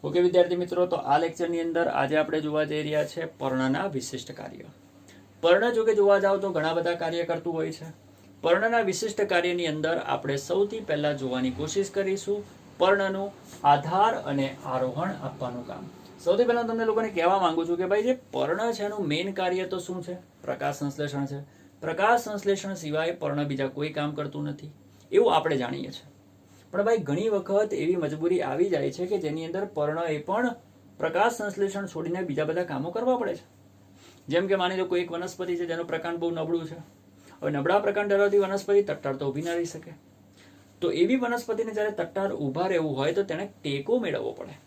Okay વિદ્યાર્થી મિત્રો, તો આ લેક્ચરની અંદર આજે આપણે જોવા જઈ રહ્યા છે પર્ણના વિશિષ્ટ કાર્ય. પર્ણ જો કે જોવા જાવ તો ઘણા બધા કાર્ય કરતું હોય છે. પર્ણના વિશિષ્ટ કાર્યની અંદર આપણે સૌથી પહેલા જોવાની કોશિશ કરીશું પર્ણનું આધાર અને આરોહણ આપવાનું કામ. સૌથી પહેલા તમને લોકોને કહેવા માંગુ છું કે ભાઈ જે પર્ણ છે એનું મેઇન કાર્ય તો શું છે? પ્રકાશ સંશ્લેષણ છે. પ્રકાશ સંશ્લેષણ સિવાય પર્ણ બીજા કોઈ કામ કરતું નથી એવું આપણે જાણીએ છીએ. પણ ભાઈ ઘણી વખત એવી મજબૂરી આવી જાય છે કે જેની અંદર પર્ણ એ પણ પ્રકાશ સંશ્લેષણ છોડીને બીજા બધા કામો કરવા પડે છે. જેમ કે માની લો કોઈ એક વનસ્પતિ છે જેનું પ્રકાંડ બહુ નબળું છે. હવે નબળા પ્રકાંડ ધરાવતી વનસ્પતિ તટસ્થ તો ઊભી ના રહી શકે. તો એવી વનસ્પતિને જ્યારે તટસ્થ ઊભા રહેવું હોય તો તેને ટેકો મેળવવો પડે,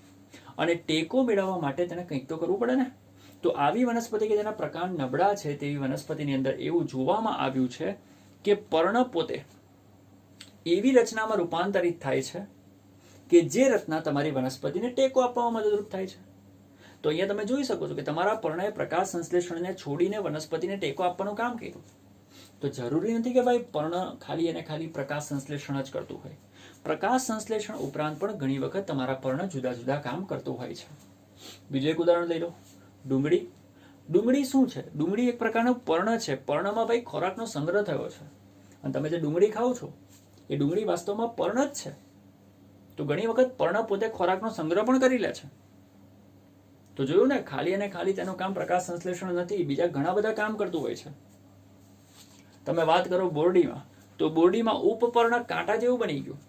અને ટેકો મેળવવા માટે તેને કંઈક તો કરવું પડે ને. તો આવી વનસ્પતિ કે જેના પ્રકાંડ નબળા છે તેવી વનસ્પતિની અંદર એવું જોવામાં આવ્યું છે કે પર્ણ પોતે એવી રચનામાં રૂપાંતરિત થાય છે કે જે રચના તમારી વનસ્પતિને ટેકો આપવામાં મદદરૂપ થાય છે. તો અહીંયા તમે જોઈ શકો છો કે તમારા પર્ણએ પ્રકાશ સંશ્લેષણને છોડીને વનસ્પતિને ટેકો આપવાનું કામ કર્યું. તો જરૂરી નથી કે ભાઈ પર્ણ ખાલી અને ખાલી પ્રકાશ સંશ્લેષણ જ કરતું હોય. પ્રકાશ સંશ્લેષણ ઉપરાંત પણ ઘણી વખત તમારા પર્ણ જુદા જુદા કામ કરતું હોય છે. બીજું એક ઉદાહરણ લઈ લો, ડુંગળી. ડુંગળી શું છે? ડુંગળી એક પ્રકારનું પર્ણ છે. પર્ણમાં ભાઈ ખોરાકનો સંગ્રહ થયો છે, અને તમે જે ડુંગળી ખાઓ છો એ ડુંગળી વાસ્તવમાં પર્ણ જ છે. તો ઘણી વખત પર્ણ પોતે ખોરાકનો સંગ્રહ પણ કરી લે છે. તો જોયું ને, ખાલી અને ખાલી તેનું કામ પ્રકાશ સંશ્લેષણ નથી, બીજા ઘણા બધા કામ કરતું હોય છે. તમે વાત કરો બોરડીમાં, તો બોરડીમાં ઉપપર્ણ કાંટા જેવું બની ગયું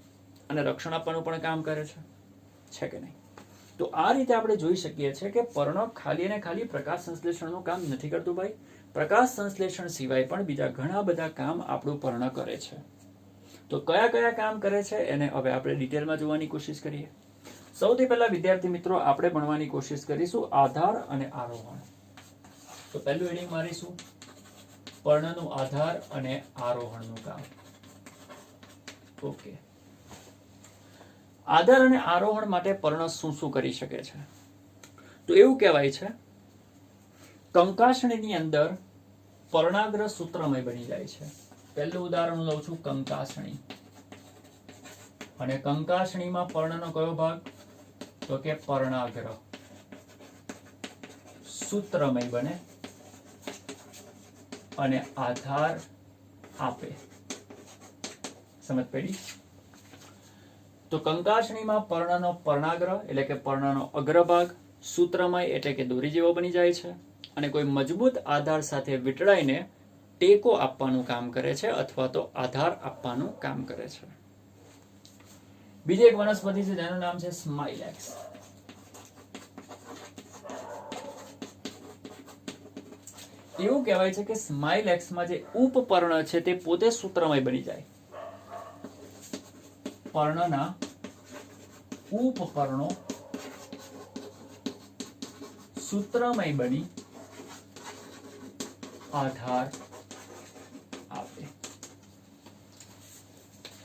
અને રક્ષણ આપવાનું પણ કામ કરે છે કે નહીં? તો આ રીતે આપણે જોઈ શકીએ છીએ કે પર્ણ ખાલી અને ખાલી પ્રકાશ સંશ્લેષણનું કામ નથી કરતું ભાઈ. પ્રકાશ સંશ્લેષણ સિવાય પણ બીજા ઘણા બધા કામ આપણું પર્ણ કરે છે. તો કયા કયા કામ કરે છે એને હવે આપણે ડિટેલમાં જોવાની કોશિશ કરીએ. સૌથી પહેલા વિદ્યાર્થી મિત્રો આપણે ભણવાની કોશિશ કરીશું આધાર અને આરોહણ. તો પહેલું હેડિંગ મારીશું પર્ણનું આધાર અને આરોહણનું કામ. ઓકે, આધાર અને આરોહણ માટે પર્ણ શું શું કરી શકે છે? તો એવું કહેવાય છે કંકાસણીની અંદર પર્ણાગ્ર સૂત્રમય બની જાય છે. પહેલું ઉદાહરણ લઉં છું કંકાસણી. અને કંકાસણીમાં પર્ણનો કયો ભાગ? તો કે પર્ણાગ્ર સૂત્રમય બને અને આધાર આપે. સમજ પડી? તો કંકાસણીમાં પર્ણનો પર્ણાગ્ર એટલે કે પર્ણનો અગ્રભાગ સૂત્રમય એટલે કે દોરી જેવો બની જાય છે, અને કોઈ મજબૂત આધાર સાથે વીંટળાઈને ટેકો આપવાનું કામ કરે છે અથવા તો આધાર આપવાનું કામ કરે છે. બીજી એક વનસ્પતિ છે જેનું નામ છે સ્માઇલેક્સ. એવું કહેવાય છે કે સ્માઇલેક્સમાં જે ઉપપર્ણ છે તે પોતે સૂત્રમય બની જાય. પર્ણના ઉપપર્ણો સૂત્રમય બની આધાર આપે.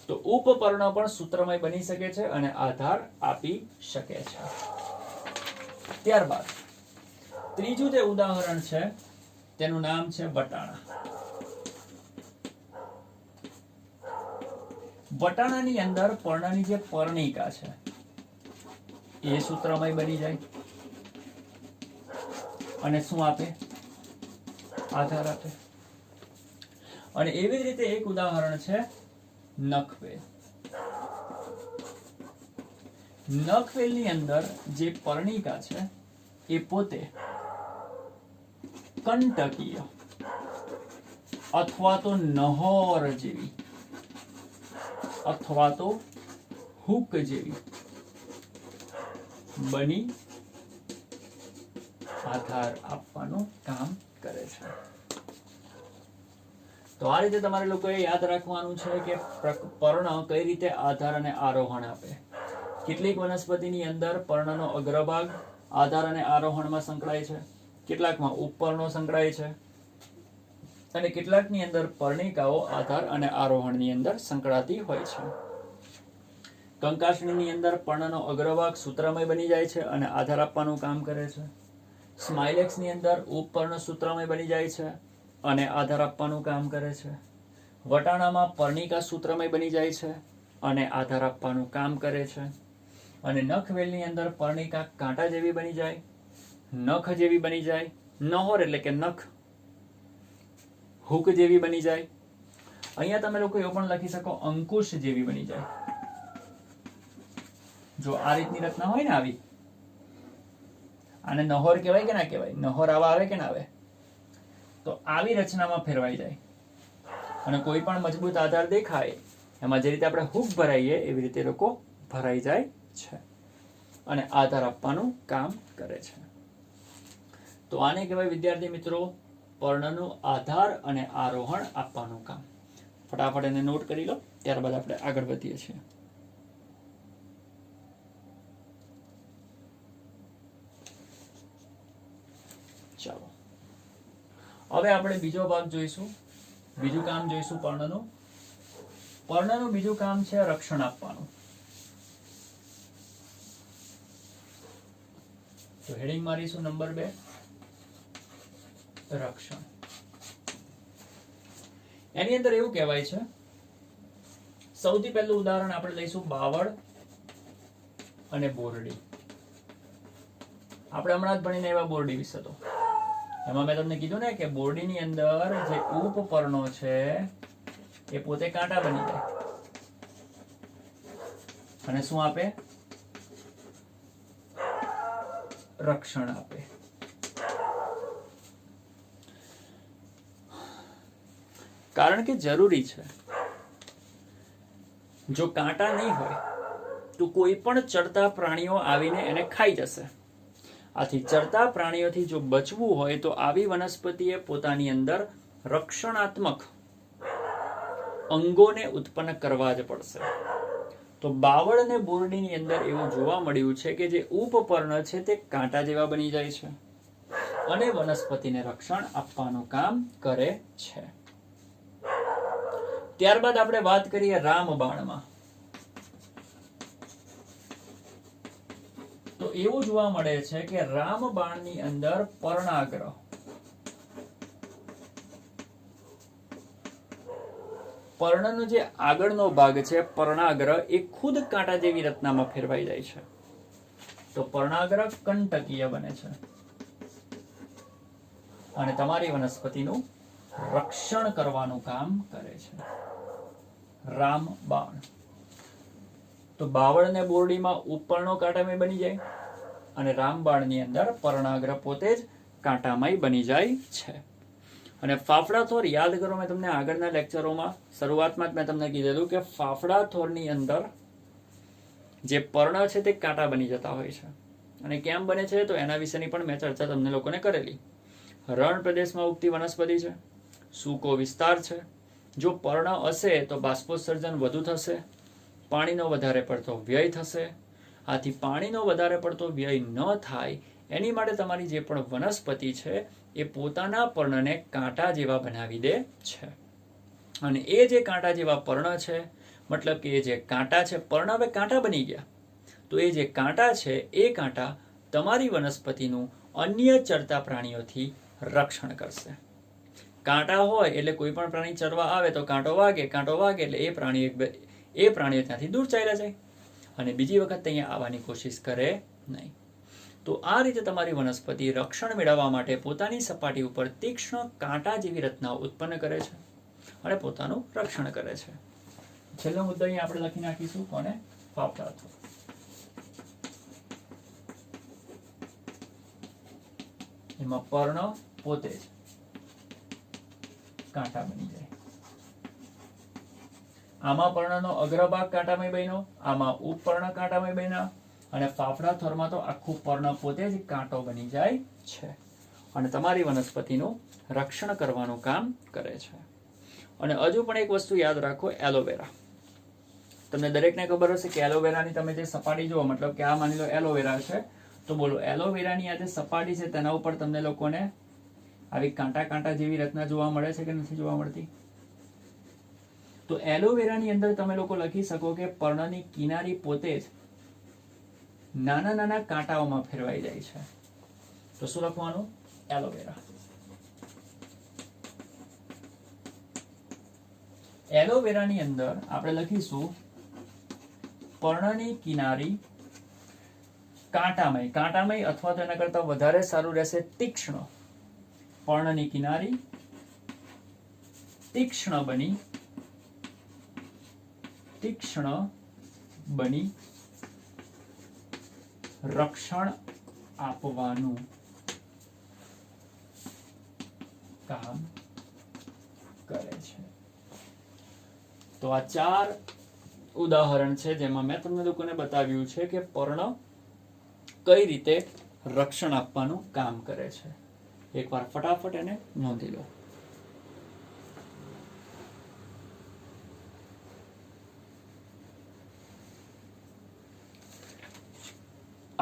તો ઉપપર્ણ પણ સૂત્રમય બની શકે છે અને આધાર આપી શકે છે. ત્યારબાદ ત્રીજું જે ઉદાહરણ છે તેનું નામ છે વટાણા. વટાણાની અંદર પર્ણની જે પર્ણિકા છે એ સૂત્રમય બની જાય અને શું આપે? આધાર આપે. અને એવી જ રીતે એક ઉદાહરણ છે નખવેલ. નખવેલની અંદર જે પર્ણિકા છે એ પોતે કંટકીય અથવા તો નહોર જેવી અથવા તો હુક જેવી બની આધાર આપવાનું કામ કરે છે. તો આ રીતે તમારે લોકોએ યાદ રાખવાનું છે કે પર્ણ કઈ રીતે આધાર અને આરોહણ આપે. કેટલીક વનસ્પતિની અંદર પર્ણનો અગ્રભાગ આધાર અને આરોહણમાં સંકળાય છે, કેટલાકમાં ઉપપર્ણો સંકળાય છે, અને કેટલાકની અંદર પર્ણિકાઓ આધાર અને આરોહણની અંદર સંકળાતી હોય છે. કંકાસણીની અંદર પર્ણનો અગ્રભાગ સૂત્રમય બની જાય છે અને આધાર આપવાનું કામ કરે છે. સ્માઇલેક્સની અંદર ઉપપર્ણ સૂત્રમય બની જાય છે અને આધાર આપવાનું કામ કરે છે. વટાણામાં પર્ણિકા સૂત્રમય બની જાય છે અને આધાર આપવાનું કામ કરે છે. અને નખવેલની અંદર પર્ણિકા કાંટા જેવી બની જાય, નખ જેવી બની જાય, નહોર એટલે કે નખ હુક જેવી બની જાય. અહીંયા તમે લોકો એવું પણ લખી શકો અંકુશ જેવી બની જાય. જો આ રીતની રચના હોય ને આવી, આને નહોર કહેવાય કે ના કહેવાય? નહોર આવા આવે કે ના આવે? તો આવી રચનામાં ફેરવાઈ જાય. અને કોઈ પણ મજબૂત આધાર દેખાય એમાં જે રીતે આપણે હુક ભરાઈએ એવી રીતે લોકો ભરાઈ જાય છે અને આધાર આપવાનું કામ કરે છે. તો આને કહેવાય વિદ્યાર્થી મિત્રો પર્ણનું આધાર અને આરોહણ આપવાનું કામ. ફટાફટ એને નોટ કરી લો, ત્યારબાદ આપણે આગળ વધીએ છીએ. ચાલો હવે આપણે બીજો ભાગ જોઈશું, બીજું કામ જોઈશું પર્ણનું. પર્ણનું બીજું કામ છે રક્ષણ આપવાનું. તો હેડિંગ મારીશું નંબર 2, રક્ષણ. એની અંદર એવું કહેવાય છે, સૌથી પહેલું ઉદાહરણ આપણે લઈશું બાવળ અને બોરડી. આપણે હમણાં જ ભણીને એવા બોરડી વિશે તો એમાં મેં તમને કીધું ને કે બોરડીની અંદર જે ઉપપર્ણો છે એ પોતે કાંટા બની જાય અને શું આપે? રક્ષણ આપે. કારણ કે જરૂરી છે, જો કાંટા નહીં હોય તો કોઈ પણ ચરતા પ્રાણીઓ આવીને એને ખાઈ જશે. આથી ચરતા પ્રાણીઓથી જો બચવું હોય તો આવી વનસ્પતિએ પોતાની અંદર રક્ષણાત્મક અંગોને ઉત્પન્ન કરવા જ પડશે. તો બાવળ અને બોરડીની અંદર એવું જોવા મળ્યું છે કે જે ઉપપર્ણ છે તે કાંટા જેવા બની જાય છે અને વનસ્પતિને રક્ષણ આપવાનું કામ કરે છે. ત્યારબાદ આપણે વાત કરીએ રામબાણમાં. તો એવું જોવા મળે છે કે રામબાણની અંદર પર્ણાગ્ર પર્ણનો જે આગળનો ભાગ છે પર્ણાગ્ર એ ખુદ કાંટા જેવી રચનામાં ફેરવાઈ જાય છે. તો પર્ણાગ્ર કંટકીય બને છે અને તમારી વનસ્પતિનું રક્ષણ કરવાનું કામ કરે છે. રામબાણ. તો બાવળ ને બોરડીમાં ઉપપર્ણો કાંટામય બની જાય અને રામબાણની અંદર પર્ણાગ્ર પોતે જ કાંટામય બની જાય છે. અને ફાફડા થોર યાદ કરો, મેં તમને આગળના લેક્ચરોમાં શરૂઆતમાં જ મેં તમને કીધેલું કે ફાફડા થોરની અંદર જે પર્ણ છે તે કાંટા બની જતા હોય છે. અને કેમ બને છે તો એના વિશેની પણ મેં ચર્ચા તમને લોકોને કરેલી. રણ પ્રદેશમાં ઉગતી વનસ્પતિ છે, સૂકો વિસ્તાર છે. જો પર્ણ હશે તો બાષ્પોત્સર્જન વધુ થશે, પાણીનો વધારે પડતો વ્યય થશે. આથી પાણીનો વધારે પડતો વ્યય ન થાય એની માટે તમારી જે પણ વનસ્પતિ છે એ પોતાના પર્ણને કાંટા જેવા બનાવી દે છે. અને એ જે કાંટા જેવા પર્ણ છે, મતલબ કે એ જે કાંટા છે, પર્ણ હવે કાંટા બની ગયા, તો એ જે કાંટા છે એ કાંટા તમારી વનસ્પતિનું અન્ય ચરતા પ્રાણીઓથી રક્ષણ કરશે. કાંટા હોય એટલે કોઈ પણ પ્રાણી ચરવા આવે તો કાંટો વાગે એટલે એ પ્રાણીઓ ત્યાંથી દૂર ચાલ્યા જાય અને બીજી વખત અહીંયા આવવાની કોશિશ કરે નહીં. તો આ રીતે તમારી વનસ્પતિ રક્ષણ મેળવવા માટે પોતાની સપાટી ઉપર તીક્ષ્ણ કાંટા જેવી રચનાઓ ઉત્પન્ન કરે છે અને પોતાનું રક્ષણ કરે છે. છેલ્લો મુદ્દો અહીં આપણે લખી નાખીશું, કોને? ફાફડા થોર. એમાં પર્ણ પોતે જ કાંટા બની જાય. આમાં પર્ણનો અગ્રભાગ કાંટામય બન્યો, આમાં ઉપપર્ણ કાંટામય બન્યા અને ફાફડા થોરમાં તો આખું પર્ણ પોતે જ કાંટો બની જાય છે અને તમારી વનસ્પતિનું રક્ષણ કરવાનું કામ કરે છે. અને હજુ પણ એક વસ્તુ યાદ રાખો, એલોવેરા. તમને દરેકને ખબર હશે કે એલોવેરાની તમે જે સપાટી જુઓ, મતલબ કે આ માની લો એલોવેરા છે, તો બોલો એલોવેરાની આ જે સપાટી છે તેના ઉપર તમને લોકોને આવી કાંટા જેવી રચના જોવા મળે છે કે નથી જોવા મળતી? તો એલોવેરાની અંદર તમે લોકો લખી શકો કે પર્ણની કિનારી પોતે જ નાના નાના કાંટાઓમાં ફેરવાઈ જાય છે. તો શું લખવાનું? એલોવેરા. એલોવેરાની અંદર આપણે લખીશું પર્ણની કિનારી કાંટામય અથવા તો એના કરતા વધારે સારું રહેશે તીક્ષ્ણ. પર્ણની કિનારી તીક્ષ્ણ બની રક્ષણ આપવાનું કામ કરે છે. તો આ 4 ઉદાહરણ છે જેમાં મેં તમને લોકોને બતાવ્યું છે કે પર્ણ કઈ રીતે રક્ષણ આપવાનું કામ કરે છે. એકવાર ફટાફટ એને નોંધી લો.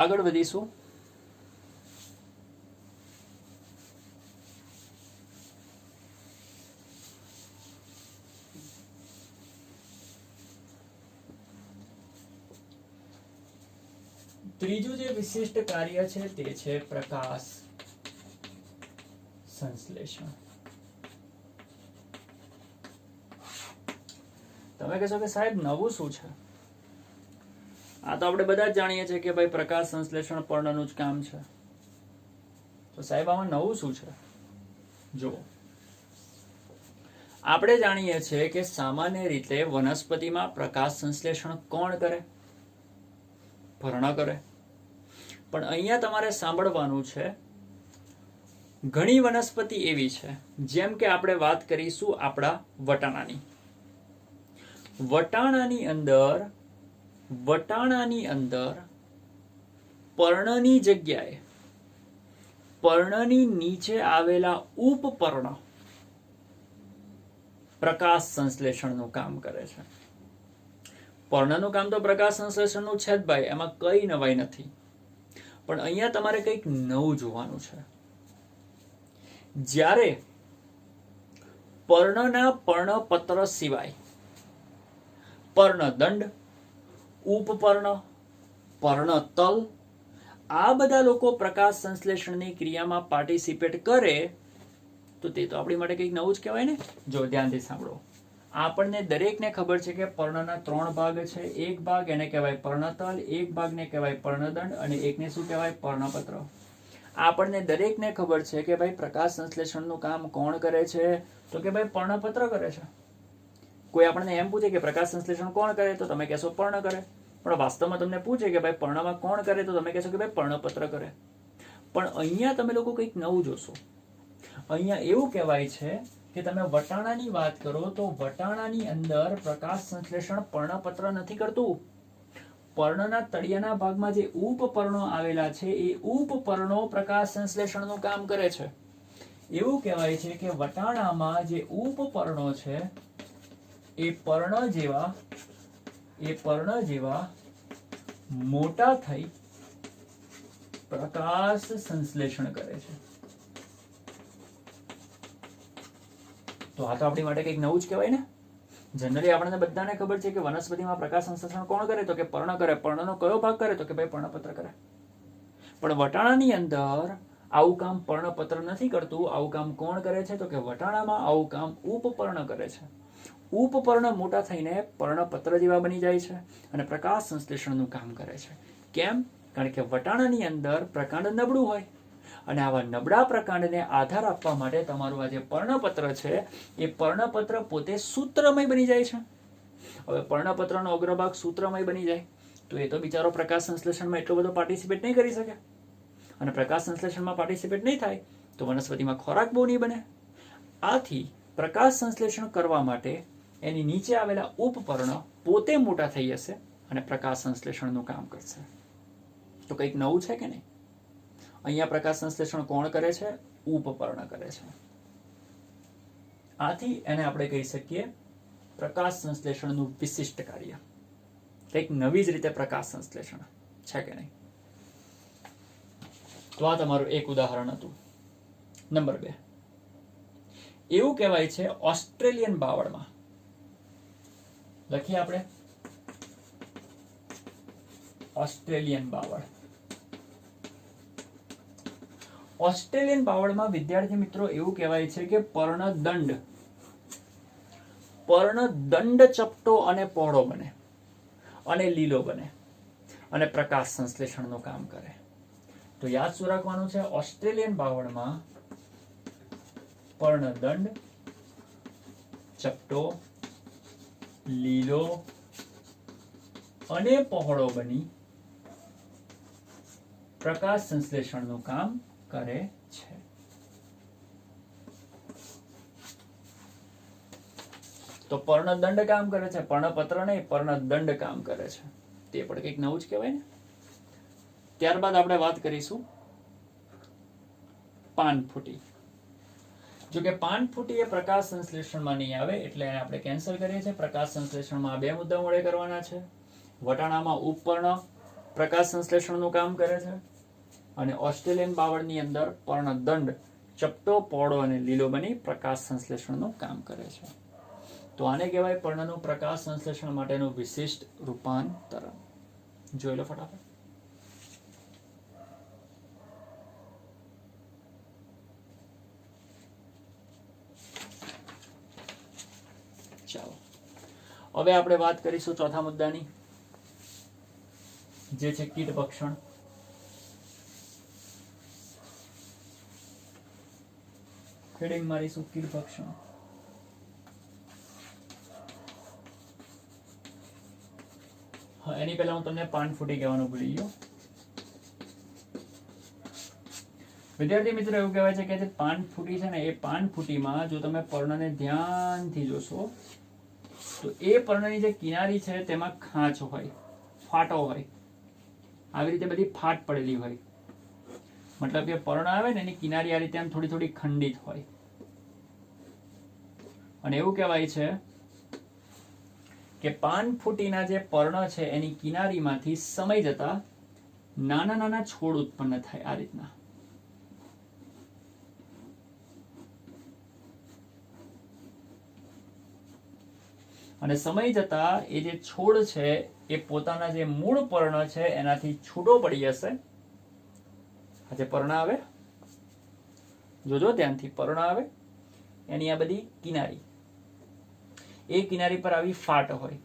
આગળ વધીશું. ત્રીજું જે વિશિષ્ટ કાર્ય છે તે છે પ્રકાશ સંશ્લેષણ. તમે કહેશો કે સાહેબ નવું શું છે? આ તો આપણે બધા જ જાણીએ છીએ કે ભાઈ પ્રકાશ સંશ્લેષણ પર્ણનું જ કામ છે. તો સાહેબ આમાં નવું શું છે? જો આપણે જાણીએ છીએ કે સામાન્ય રીતે વનસ્પતિમાં પ્રકાશ સંશ્લેષણ કોણ કરે? પર્ણ કરે. પણ અહીંયા તમારે સાંભળવાનું છે, ઘણી વનસ્પતિ એવી છે, જેમ કે આપણે વાત કરીશું આપણા વટાણાની. વટાણાની અંદર પર્ણની જગ્યાએ પર્ણની નીચે આવેલા ઉપપર્ણ પ્રકાશ સંશ્લેષણનું કામ કરે છે. પર્ણનું કામ તો પ્રકાશ સંશ્લેષણનું છે જ ભાઈ, એમાં કઈ નવાઈ નથી. પણ અહીંયા તમારે કંઈક નવું જોવાનું છે. જ્યારે પર્ણના પર્ણપત્ર સિવાય પર્ણદંડ, ઉપપર્ણ, પર્ણતલ આ બધા લોકો પ્રકાશ સંશ્લેષણની ક્રિયામાં પાર્ટિસિપેટ કરે તો તે તો આપણી માટે કંઈક નવું જ કહેવાય ને. જો ધ્યાનથી સાંભળો. આપણને દરેકને ખબર છે કે પર્ણના 3 ભાગ છે. એક ભાગ એને કહેવાય પર્ણતલ, એક ભાગને કહેવાય પર્ણદંડ અને એકને શું કહેવાય? પર્ણપત્ર. આપણને દરેકને ખબર છે કે ભાઈ પ્રકાશ સંશ્લેષણનું કામ કોણ કરે છે? તો કે ભાઈ પર્ણપત્ર કરે છે. કોઈ આપણને એમ પૂછે કે પ્રકાશ સંશ્લેષણ કોણ કરે? તો તમે કહેશો પર્ણ કરે. પણ વાસ્તવમાં તમને પૂછે કે ભાઈ પર્ણમાં કોણ કરે? તો તમે કહેશો કે ભાઈ પર્ણપત્ર કરે. પણ અહીંયા તમે લોકો કંઈક નવું જોશો. અહીંયા એવું કહેવાય છે કે તમે વટાણાની વાત કરો તો વટાણાની અંદર પ્રકાશ સંશ્લેષણ પર્ણપત્ર નથી કરતું. પર્ણના તળિયાના ભાગમાં જે ઉપપર્ણો આવેલા છે એ ઉપપર્ણો પ્રકાશ સંશ્લેષણનું કામ કરે છે. એવું કહેવાય છે કે વટાણામાં જે ઉપપર્ણો છે એ પર્ણ જેવા મોટા થઈ પ્રકાશ સંશ્લેષણ કરે છે. તો આ તો આપણી માટે કંઈક નવું જ કહેવાય ને. જનરલી આપણને બધાને ખબર છે કે વનસ્પતિમાં પ્રકાશ સંશ્લેષણ કોણ કરે? તો કે પર્ણ કરે. પર્ણનો કયો ભાગ કરે? તો કે ભાઈ પર્ણપત્ર કરે. પણ વટાણાની અંદર આવું કામ પર્ણપત્ર નથી કરતું. આવું કામ કોણ કરે છે? તો કે વટાણામાં આવું કામ ઉપપર્ણ કરે છે. ઉપપર્ણ મોટા થઈને પર્ણપત્ર જેવા બની જાય છે અને પ્રકાશ સંશ્લેષણનું કામ કરે છે. કેમ? કારણ કે વટાણાની અંદર પ્રકાંડ નબળું હોય અને આવા નબળા પ્રકાંડને આધાર આપવા માટે તમારું આ જે પર્ણપત્ર છે એ પર્ણપત્ર પોતે સૂત્રમય બની જાય છે. હવે પર્ણપત્રનો અગ્રભાગ સૂત્રમય બની જાય તો એ તો બિચારો પ્રકાશ સંશ્લેષણમાં એટલો બધો પાર્ટિસિપેટ નહીં કરી શકે. અને પ્રકાશ સંશ્લેષણમાં પાર્ટિસિપેટ નહીં થાય તો વનસ્પતિમાં ખોરાક બહુ નહીં બને. આથી પ્રકાશ સંશ્લેષણ કરવા માટે એની નીચે આવેલા ઉપપર્ણ પોતે મોટા થઈ જશે અને પ્રકાશ સંશ્લેષણનું કામ કરશે. તો કંઈક નવું છે કે નહીં? અહીંયા પ્રકાશ સંશ્લેષણ કોણ કરે છે? ઉપપર્ણ કરે છે. આથી એને આપણે કહી શકીએ પ્રકાશ સંશ્લેષણનું વિશિષ્ટ કાર્ય. કંઈક નવી જ રીતે પ્રકાશ સંશ્લેષણ છે કે નહીં? તો આ તમારું એક ઉદાહરણ હતું. નંબર 2, એવું કહેવાય છે ઓસ્ટ્રેલિયન બાવળમાં, લખીએ આપણે ઓસ્ટ્રેલિયન બાવળ. ઓસ્ટ્રેલિયન બાવળમાં વિદ્યાર્થી મિત્રો એવું કહેવાય છે કે પર્ણદંડ ચપટો અને પહોળો બને અને લીલો બને. અને પ્રકાશ સંશ્લેષણનું કામ કરે. તો યાદ શું રાખવાનું છે? ઓસ્ટ્રેલિયન બાવળમાં પર્ણદંડ ચપટો, લીલો અને પહોળો બની પ્રકાશ સંશ્લેષણનું કામ કરે છે. તો પર્ણદંડ કામ કરે છે, પર્ણપત્ર નહીં, પર્ણદંડ કામ કરે છે. તે પણ કંઈક નવું જ કહેવાય ને. ત્યારબાદ આપણે વાત કરીશું પાનફૂટી. જો કે પાનફૂટી એ પ્રકાશ સંશ્લેષણમાં નહીં આવે એટલે એને આપણે કેન્સલ કરીએ છીએ. પ્રકાશ સંશ્લેષણમાં બે મુદ્દા વડે કરવાના છે. વટાણામાં ઉપપર્ણ પ્રકાશ સંશ્લેષણનું કામ કરે છે અને ઓસ્ટ્રેલિયન બાવળની અંદર પર્ણદંડ ચપટો, પહોળો અને લીલો બની પ્રકાશ સંશ્લેષણનું કામ કરે છે. તો આને કહેવાય પર્ણનું પ્રકાશ સંશ્લેષણ માટેનું વિશિષ્ટ રૂપાંતરણ. જોઈ લો ફટાફટ. ચાલો હવે આપણે વાત કરીશું ચોથા મુદ્દાની, જે છે કીટ ભક્ષણ. હેડિંગ મારીશું કીટ ભક્ષણ. હા, એની પહેલા હું તમને પાનફૂટી કહેવાનું ભૂલી ગયો. વિદ્યાર્થી મિત્રો, એવું કહેવાય છે કે જે પાનફૂટી છે ને, એ પાનફૂટીમાં જો તમે પર્ણને ધ્યાનથી જોશો તો એ પર્ણની જે કિનારી છે તેમાં ખાંચ હોય, ફાટો હોય, આવી રીતે બધી ફાટ પડેલી હોય. મતલબ કે પર્ણ આવે ને એની કિનારી આ રીતે આમ થોડી થોડી ખંડિત હોય. અને એવું કહેવાય છે કે પાનફૂટીના જે પર્ણ છે એની કિનારીમાંથી સમય જતા નાના નાના છોડ ઉત્પન્ન થાય આ રીતના. અને સમય જતા એ જે છોડ છે એ પોતાના જે મૂળ પર્ણ છે એનાથી છૂટો પડી જશે. આ જે પર્ણ આવે, જોજો ધ્યાનથી, પર્ણ આવે એની આ બધી કિનારી, એ કિનારી પર આવી ફાટ હોય,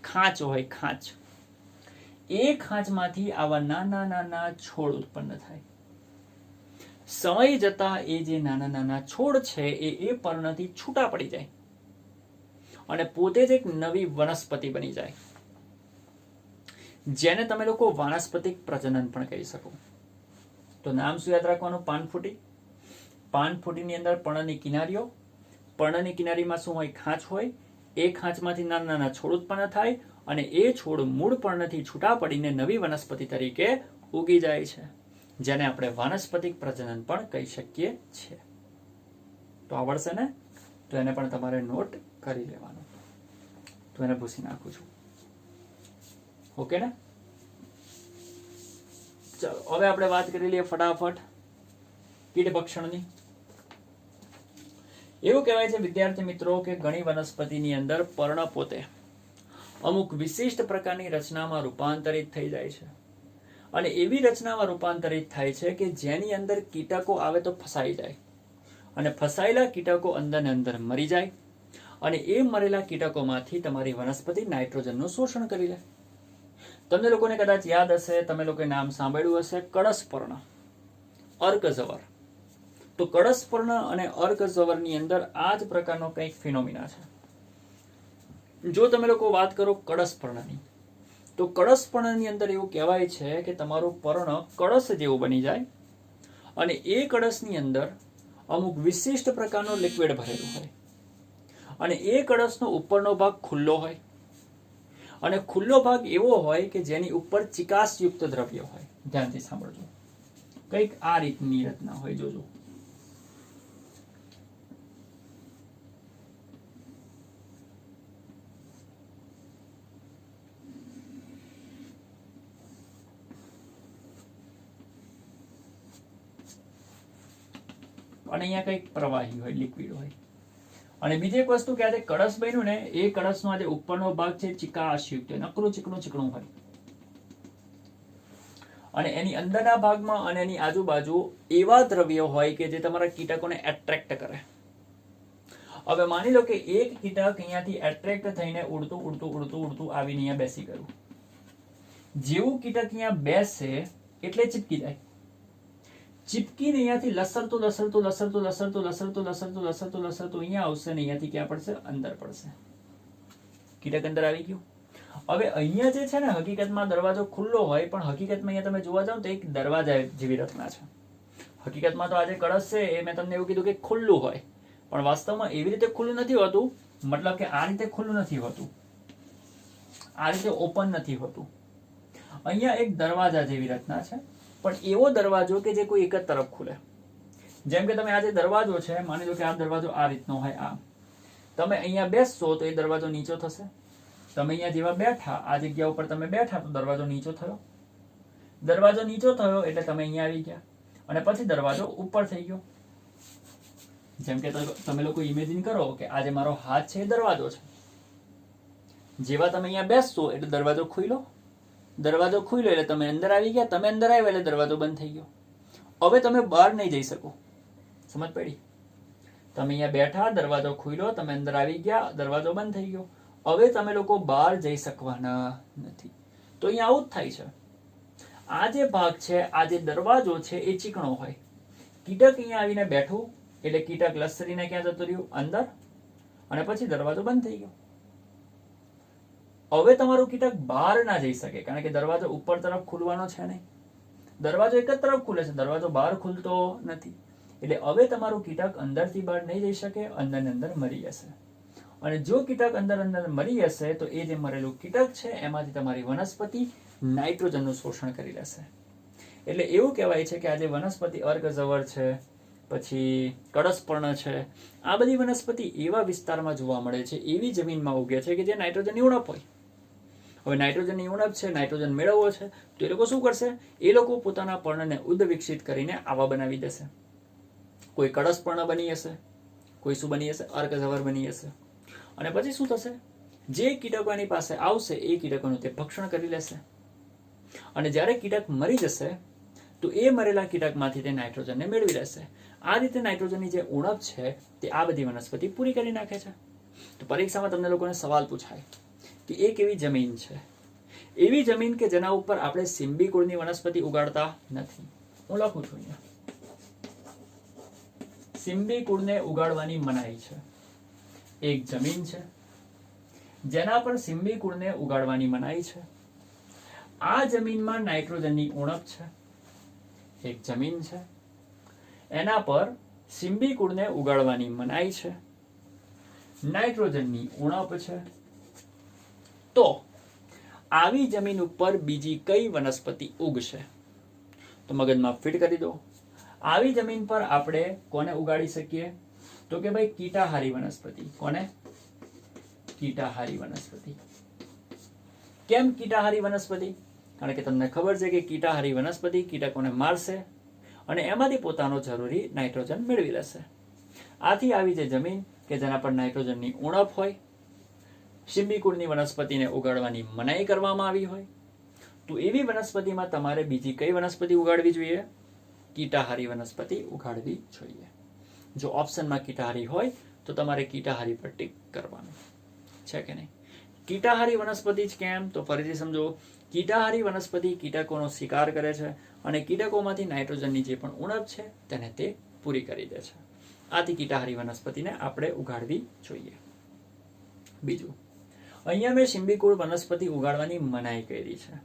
ખાંચ હોય, ખાંચ. એ ખાંચમાંથી આવા નાના નાના છોડ ઉત્પન્ન થાય. સમય જતા એ જે નાના નાના છોડ છે એ પર્ણથી છૂટા પડી જાય અને પોતે જ એક નવી વનસ્પતિ બની જાય, જેને તમે લોકો વાનસ્પતિક પ્રજનન પણ કહી શકો. તો નામ શું યાદ રાખવાનું? પાનફૂટી. પાનફૂટીની અંદર પર્ણની કિનારીઓ, પર્ણની કિનારીમાં શું હોય? ખાંચ હોય. એ ખાંચમાંથી નાના નાના છોડ ઉત્પન્ન થાય અને એ છોડ મૂળ પર્ણથી છૂટા પડીને નવી વનસ્પતિ તરીકે ઉગી જાય છે, જેને આપણે વાનસ્પતિક પ્રજનન પણ કહી શકીએ છીએ. તો આવડશે ને? તો એને પણ તમારે નોટ કરી લેવાનું. તો એને ભૂસી નાખું છું. ઓકે ને? ચાલો હવે આપણે વાત કરી લઈએ ફટાફટ કીટ ભક્ષણની. એવું કહેવાય છે વિદ્યાર્થી મિત્રો કે ઘણી વનસ્પતિની અંદર પર્ણ પોતે અમુક વિશિષ્ટ પ્રકારની રચનામાં રૂપાંતરિત થઈ જાય છે. અને એવી રચનામાં રૂપાંતરિત થાય છે કે જેની અંદર કીટકો આવે તો ફસાઈ જાય, અને ફસાયેલા કીટકો અંદર ને અંદર મરી જાય, અને એ મરેલા કીટકોમાંથી તમારી વનસ્પતિ નાઇટ્રોજનનું શોષણ કરી લે. તમને લોકોને કદાચ યાદ હશે, તમે લોકોએ નામ સાંભળ્યું હશે, કળશપર્ણ, અર્કઝવર. તો કળશપર્ણ અને અર્કઝવરની અંદર આ જ પ્રકારનો કંઈક ફિનોમિના છે. જો તમે લોકો વાત કરો કળશપર્ણની, તો કળશપર્ણની અંદર એવું કહેવાય છે કે તમારું પર્ણ કળશ જેવું બની જાય અને એ કળશની અંદર અમુક વિશિષ્ટ પ્રકારનો લિક્વિડ ભરેલું હોય અને એ કળશનો ઉપરનો ભાગ ખુલ્લો હોય અને ખુલ્લો ભાગ એવો હોય કે જેની ઉપર ચિકાસયુક્ત દ્રવ્ય હોય. ધ્યાનથી સાંભળજો, કંઈક આ રીતની રચના હોય. જોજો, અને અહીંયા કંઈક પ્રવાહી હોય, લિક્વિડ હોય. અને બીજી એક વસ્તુ કે આ જે કળશ બન્યું ને, એ કળશનો આ જે ઉપરનો ભાગ છે ચિકાસયુક્ત, નકરું ચીકણું ચીકણું હોય, અને એની અંદરના ભાગમાં અને એની આજુબાજુ એવા દ્રવ્યો હોય કે જે તમારા કીટકોને એટ્રેક્ટ કરે. હવે માની લો કે એક કીટક અહીંયાથી એટ્રેક્ટ થઈને ઉડતું ઉડતું ઉડતું ઉડતું આવીને અહીંયા બેસી ગયું. જેવું કીટક અહીંયા બેસશે એટલે ચીપકી જાય. ચીપકીને અહીંયાથી લસરતું લસરતું લસરતું લસરતું લસરતું લસરતું લસરતું લસરતું અહીંયા આવશે ને અહીંયાથી ક્યાં પડશે? અંદર પડશે. કીટક અંદર આવી ગયું. હવે અહીંયા જે છે ને હકીકતમાં દરવાજો ખુલ્લો હોય, પણ હકીકતમાં અહીંયા તમે જોવા જાવ તો એક દરવાજા જેવી રચના છે. હકીકતમાં તો આ જે કળશ છે એ મેં તમને એવું કીધું કે ખુલ્લું હોય, પણ વાસ્તવમાં એવી રીતે ખુલ્લું નથી હોતું. મતલબ કે આ રીતે ખુલ્લું નથી હોતું, આ રીતે ઓપન નથી હોતું. અહીંયા એક દરવાજા જેવી રચના છે, પણ એવો દરવાજો કે જે કોઈ એક જ તરફ ખુલે. જેમ કે તમે આ જે દરવાજો છે, માની લો કે આ દરવાજો આ રીતનો હોય, આ તમે અહીંયા બેસશો તો એ દરવાજો નીચો થશે. તમે અહીંયા જેવા બેઠા, આ જગ્યા ઉપર તમે બેઠા તો દરવાજો નીચો થયો. દરવાજો નીચો થયો એટલે તમે અહીંયા આવી ગયા, અને પછી દરવાજો ઉપર થઈ ગયો. જેમ કે તમે લોકો ઇમેજિન કરો કે આ જે મારો હાથ છે એ દરવાજો છે. જેવા તમે અહીંયા બેસશો એટલે દરવાજો ખુલ્લો. દરવાજો ખુલ્લો એટલે તમે અંદર આવી ગયા. તમે અંદર આવ્યા એટલે દરવાજો બંધ થઈ ગયો. હવે તમે બહાર નહીં જઈ શકો. સમજ પડી? તમે અહીંયા બેઠા, દરવાજો ખુલ્લો, તમે અંદર આવી ગયા, દરવાજો બંધ થઈ ગયો. હવે તમે લોકો બહાર જઈ શકવાના નથી. તો અહીંયા આવું જ થાય છે. આ જે ભાગ છે, આ જે દરવાજો છે એ ચીકણો હોય. કીટક અહીંયા આવીને બેઠું એટલે કીટક લસરીને ક્યાં જતું રહ્યું? અંદર, અને પછી દરવાજો બંધ થઈ ગયો. હવે તમારું કીટક બહાર ના જઈ શકે, કારણ કે દરવાજો ઉપર તરફ ખુલવાનો છે નહીં. દરવાજો એક જ તરફ ખુલે છે, દરવાજો બહાર ખુલતો નથી. એટલે હવે તમારું કીટક અંદરથી બહાર નહીં જઈ શકે, અંદર ને અંદર મરી જશે. અને જો કીટક અંદર અંદર મરી જશે તો એ જે મરેલું કીટક છે એમાંથી તમારી વનસ્પતિ નાઇટ્રોજનનું શોષણ કરી લેશે. એટલે એવું કહેવાય છે કે આ જે વનસ્પતિ અર્કઝવર છે, પછી કળશપર્ણ છે, આ બધી વનસ્પતિ એવા વિસ્તારમાં જોવા મળે છે, એવી જમીનમાં ઉગે છે કે જે નાઇટ્રોજનની ઉણપ હોય. હવે નાઇટ્રોજનની ઉણપ છે, નાઇટ્રોજન મેળવવો છે, તો એ લોકો શું કરશે? એ લોકો પોતાના પર્ણને ઉદ્વિકસિત કરીને આવા બનાવી દેશે. કોઈ કળશપર્ણ બની હશે, કોઈ શું બની હશે? અર્કઝવર બની હશે. અને પછી શું થશે? જે કીટકોની પાસે આવશે એ કીટકોનું તે ભક્ષણ કરી લેશે. અને જ્યારે કીટક મરી જશે તો એ મરેલા કીટકમાંથી તે નાઇટ્રોજનને મેળવી લેશે. આ રીતે નાઇટ્રોજનની જે ઉણપ છે તે આ બધી વનસ્પતિ પૂરી કરી નાખે છે. તો પરીક્ષામાં તમને લોકોને સવાલ પૂછાય કે એક એવી જમીન છે, એવી જમીન કે જેના ઉપર આપણે સિમ્બી કુળની વનસ્પતિ ઉગાડતા નથી. હું લખું છું અહીંયા, સિમ્બી કુળને ઉગાડવાની મનાઈ છે. એક જમીન છે જેના પર સિમ્બી કુળને ઉગાડવાની મનાઈ છે. આ જમીનમાં નાઇટ્રોજનની ઉણપ છે. એક જમીન છે એના પર સિમ્બી કુળને ઉગાડવાની મનાઈ છે, નાઇટ્રોજનની ઉણપ છે. તો આવી જમીન ઉપર બીજી કઈ વનસ્પતિ ઉગશે? તો મગજમાં ફિટ કરી દો. આવી જમીન પર આપણે કોને ઉગાડી શકીએ? તો કે ભાઈ કીટાહારી વનસ્પતિ. કોને? કીટાહારી વનસ્પતિ. કેમ કીટાહારી વનસ્પતિ? કારણ કે તમને ખબર છે કે કીટાહારી વનસ્પતિ કીટકોને મારશે અને એમાંથી પોતાનો જરૂરી નાઇટ્રોજન મેળવી લેશે. આથી આવી જે જમીન કે જેના પર નાઇટ્રોજનની ઉણપ હોય, સિમ્બી કુળની વનસ્પતિને ઉગાડવાની મનાઈ કરવામાં આવી હોય, તો એવી વનસ્પતિમાં તમારે બીજી કઈ વનસ્પતિ ઉગાડવી જોઈએ? કીટાહારી વનસ્પતિ ઉગાડવી જોઈએ. જો ઓપ્શનમાં કીટાહારી હોય તો તમારે કીટાહારી પર ટીક કરવાનું છે કે નહીં. કીટાહારી વનસ્પતિ જ કેમ? તો ફરીથી સમજો. કીટાહારી વનસ્પતિ કીટકોનો શિકાર કરે છે અને કીટકોમાંથી નાઇટ્રોજનની જે પણ ઉણપ છે તેને તે પૂરી કરી દે છે. આથી કીટાહારી વનસ્પતિને આપણે ઉગાડવી જોઈએ. બીજું, અહીંયા મેં સિમ્બી કુળ વનસ્પતિ ઉગાડવાની મનાઈ કરી છે.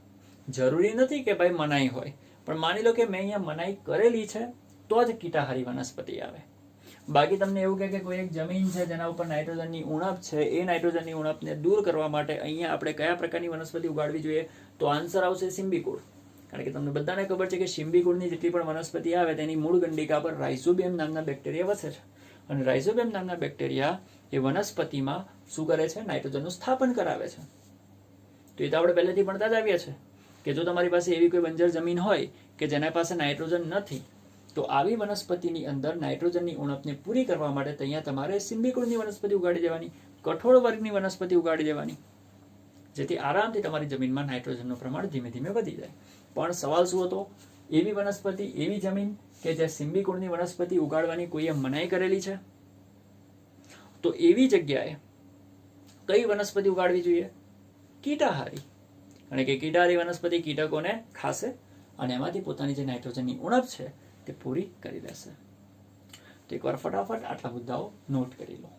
જરૂરી નથી કે ભાઈ મનાઈ હોય, પણ માની લો કે મેં અહીંયા મનાઈ કરેલી છે તો જ કીટાહારી વનસ્પતિ આવે. બાકી તમને એવું કહે કે કોઈ એક જમીન છે જેના ઉપર નાઇટ્રોજનની ઉણપ છે, એ નાઇટ્રોજનની ઉણપને દૂર કરવા માટે અહીંયા આપણે કયા પ્રકારની વનસ્પતિ ઉગાડવી જોઈએ? તો આન્સર આવશે સિમ્બી કુળ. કારણ કે તમને બધાને ખબર છે કે સિમ્બી કુળની જેટલી પણ વનસ્પતિ આવે તેની મૂળ ગંડિકા પર રાઇઝોબિયમ નામના બેક્ટેરિયા વસે છે. અને રાઇઝોબિયમ નામના બેક્ટેરિયા એ વનસ્પતિમાં શું કરે છે? નાઇટ્રોજનનું સ્થાપન કરાવે છે. તો એ તો આપણે પહેલેથી ભણતા જ આવ્યા છે કે જો તમારી પાસે એવી કોઈ બંજર જમીન હોય કે જેના પાસે નાઇટ્રોજન નથી, તો આવી વનસ્પતિની અંદર નાઇટ્રોજનની ઉણપને પૂરી કરવા માટે ત્યાં તમારે સિમ્બી કુળની વનસ્પતિ ઉગાડી દેવાની, કઠોળ વર્ગની વનસ્પતિ ઉગાડી દેવાની, જેથી આરામથી તમારી જમીનમાં નાઇટ્રોજનનું પ્રમાણ ધીમે ધીમે વધી જાય. પણ સવાલ શું હતો? એવી વનસ્પતિ, એવી જમીન કે જે સિમ્બી કુળની વનસ્પતિ ઉગાડવાની કોઈએ મનાઈ કરેલી છે, તો એવી જગ્યાએ કઈ વનસ્પતિ ઉગાડવી જોઈએ? કીટાહારી. અને કે કીટાહારી વનસ્પતિ કીટકોને ખાશે અને એમાંથી પોતાની જે નાઇટ્રોજનની ઉણપ છે તે પૂરી કરી લેશે. તો એકવાર ફટાફટ આટલા મુદ્દાઓ નોટ કરી લો.